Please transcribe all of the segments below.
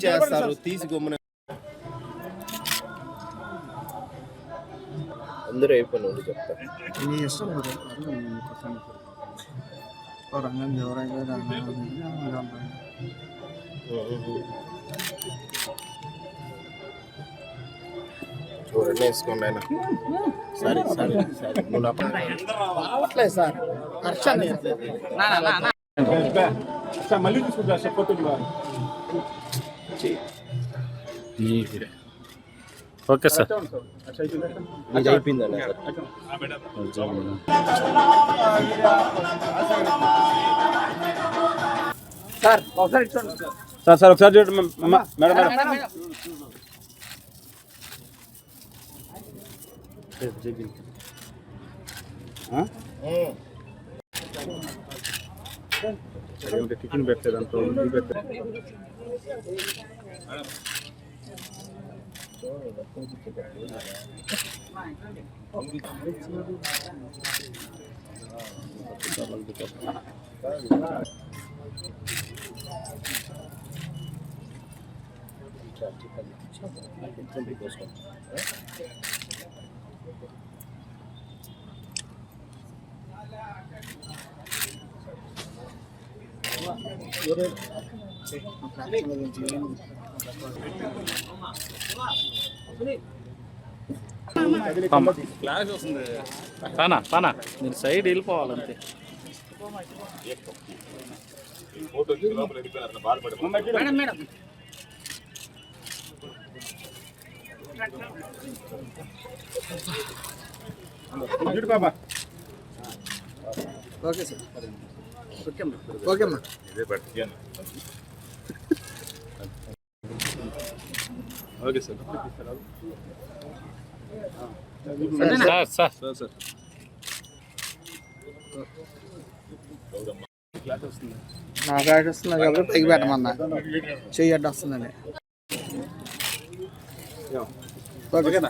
చేస్తారు తీసి గమ్మున అందరూ అయిపోయిన చెప్తారు రంగం ఎవరైనా చూడండి వేసుకోండి ఆయన సరే సరే సరే నువ్వు రావట్లేదు సార్ హర్షాన్ని మళ్ళీ తీసుకుంటా చెప్పొద్దు ఓకే సార్ అది అయిపోయిందండి సార్ ఒకసారి చూడండి సార్ సార్ ఒకసారి చూడండి మేడం మేడం టిఫిన్ పెట్టలేదు అంత క్లాస్ వస్తుంది పానా పానా మీరు సైడ్ వెళ్ళిపోవాలంతే మేడం మేడం బాబా ఓకే సార్ ఓకే అమ్మా ఓకే అమ్మా okay sir sir sir sir నాకు ఆట వస్తుంది కాబట్టి పైకి పెట్టమన్నా చెయ్యి అడ్డ వస్తుందండి ఓకేనా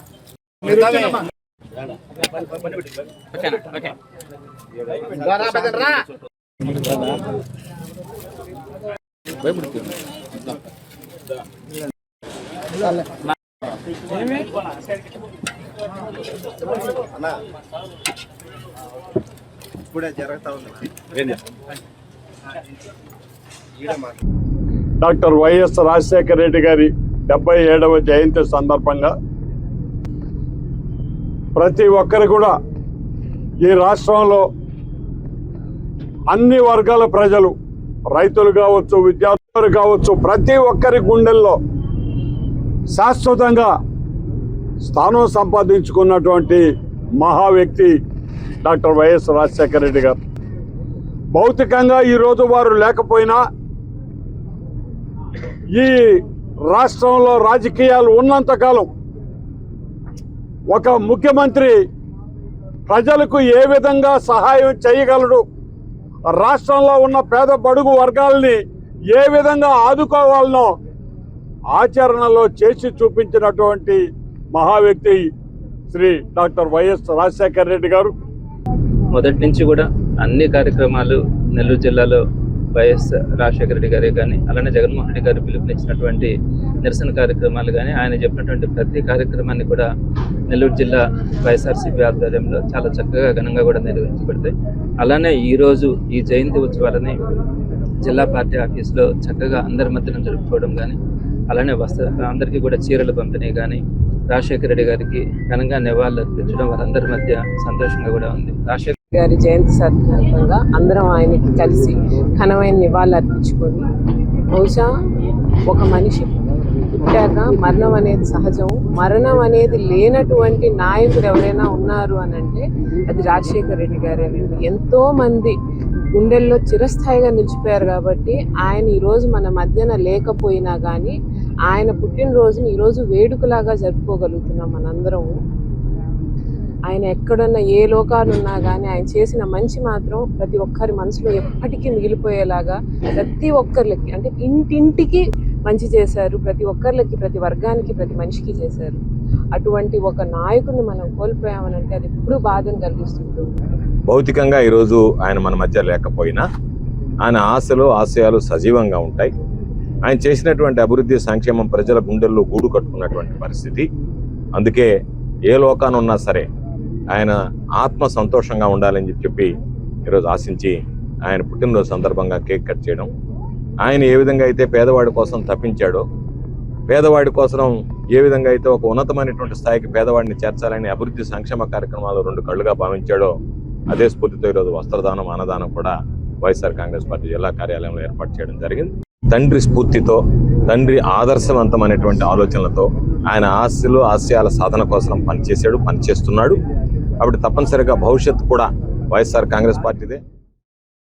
ఇప్పుడే జరుగుతా ఉంది డాక్టర్ వైఎస్ రాజశేఖర రెడ్డి గారి 77వ జయంతి సందర్భంగా ప్రతి ఒక్కరు కూడా ఈ రాష్ట్రంలో అన్ని వర్గాల ప్రజలు రైతులు కావచ్చు విద్యార్థులు కావచ్చు ప్రతి ఒక్కరి గుండెల్లో శాశ్వతంగా స్థానం సంపాదించుకున్నటువంటి మహా వ్యక్తి డాక్టర్ వైఎస్ రాజశేఖర రెడ్డి గారు. భౌతికంగా ఈరోజు వారు లేకపోయినా ఈ రాష్ట్రంలో రాజకీయాలు ఉన్నంతకాలం ఒక ముఖ్యమంత్రి ప్రజలకు ఏ విధంగా సహాయం చేయగలడు, రాష్ట్రంలో ఉన్న పేద బడుగు వర్గాలని ఏ విధంగా ఆదుకోవాలనో ఆచరణలో చేసి చూపించినటువంటి మహా వ్యక్తి శ్రీ డాక్టర్ వైఎస్ రాజశేఖర రెడ్డి గారు. మొదటి నుంచి కూడా అన్ని కార్యక్రమాలు నెల్లూరు జిల్లాలో వైఎస్ రాజశేఖర రెడ్డి గారే కానీ అలానే జగన్మోహన్ రెడ్డి గారు పిలుపునిచ్చినటువంటి నిరసన కార్యక్రమాలు కానీ ఆయన చెప్పినటువంటి ప్రతి కార్యక్రమాన్ని కూడా నెల్లూరు జిల్లా వైఎస్ఆర్సీపీ ఆధ్వర్యంలో చాలా చక్కగా ఘనంగా కూడా నిర్వహించబడతాయి. అలానే ఈరోజు ఈ జయంతి ఉత్సవాలని జిల్లా పార్టీ ఆఫీస్లో చక్కగా అందరి మధ్యన జరుపుకోవడం కానీ అలానే అందరికీ కూడా చీరల పంపిణీ కానీ రాజశేఖర రెడ్డి గారికి ఘనంగా నివాళులు అర్పించడం వారందరి మధ్య సంతోషంగా కూడా ఉంది. రాజశేఖర గారి జయంతి సందర్భంగా అందరం ఆయనకి కలిసి ఘనమైన నివాళులు అర్పించుకొని, బహుశా ఒక మనిషి పుట్టాక మరణం అనేది సహజం, మరణం అనేది లేనటువంటి నాయకుడు ఎవరైనా ఉన్నారు అని అంటే అది రాజశేఖర రెడ్డి గారేనండి. ఎంతో మంది గుండెల్లో చిరస్థాయిగా నిలిచిపోయారు కాబట్టి ఆయన ఈరోజు మన మధ్యన లేకపోయినా కానీ ఆయన పుట్టినరోజుని ఈరోజు వేడుకలాగా జరుపుకోగలుగుతున్నాం మనందరము. ఆయన ఎక్కడున్నా ఏ లోకాలున్నా కానీ ఆయన చేసిన మంచి మాత్రం ప్రతి ఒక్కరి మనసులో ఎప్పటికీ మిగిలిపోయేలాగా ప్రతి ఒక్కరికి అంటే ఇంటింటికి మంచి చేశారు, ప్రతి ఒక్కరికి ప్రతి వర్గానికి ప్రతి మనిషికి చేశారు. అటువంటి ఒక నాయకుడిని మనం కోల్పోయామనంటే అది ఎప్పుడు బాధను కలిగిస్తుంటుంది. భౌతికంగా ఈరోజు ఆయన మన మధ్య లేకపోయినా ఆయన ఆశలు ఆశయాలు సజీవంగా ఉంటాయి. ఆయన చేసినటువంటి అభివృద్ధి సంక్షేమం ప్రజల గుండెల్లో గూడు కట్టుకున్నటువంటి పరిస్థితి. అందుకే ఏ లోకాన ఉన్నా సరే ఆయన ఆత్మ సంతోషంగా ఉండాలని చెప్పి ఈరోజు ఆశించి ఆయన పుట్టినరోజు సందర్భంగా కేక్ కట్ చేయడం, ఆయన ఏ విధంగా అయితే పేదవాడి కోసం తప్పించాడో, పేదవాడి కోసం ఏ విధంగా అయితే ఒక ఉన్నతమైనటువంటి స్థాయికి పేదవాడిని చేర్చాలని అభివృద్ధి సంక్షేమ కార్యక్రమాలు 2 కళ్ళుగా భావించాడో, అదే స్ఫూర్తితో ఈరోజు వస్త్రదానం అన్నదానం కూడా వైఎస్ఆర్ కాంగ్రెస్ పార్టీ జిల్లా కార్యాలయంలో ఏర్పాటు చేయడం జరిగింది. తండ్రి స్ఫూర్తితో, తండ్రి ఆదర్శవంతమైనటువంటి ఆలోచనలతో ఆయన ఆశలు ఆశయాల సాధన కోసం పనిచేశాడు, పనిచేస్తున్నాడు. కాబట్టి తప్పనిసరిగా భవిష్యత్తు కూడా వైఎస్ఆర్ కాంగ్రెస్ పార్టీదే.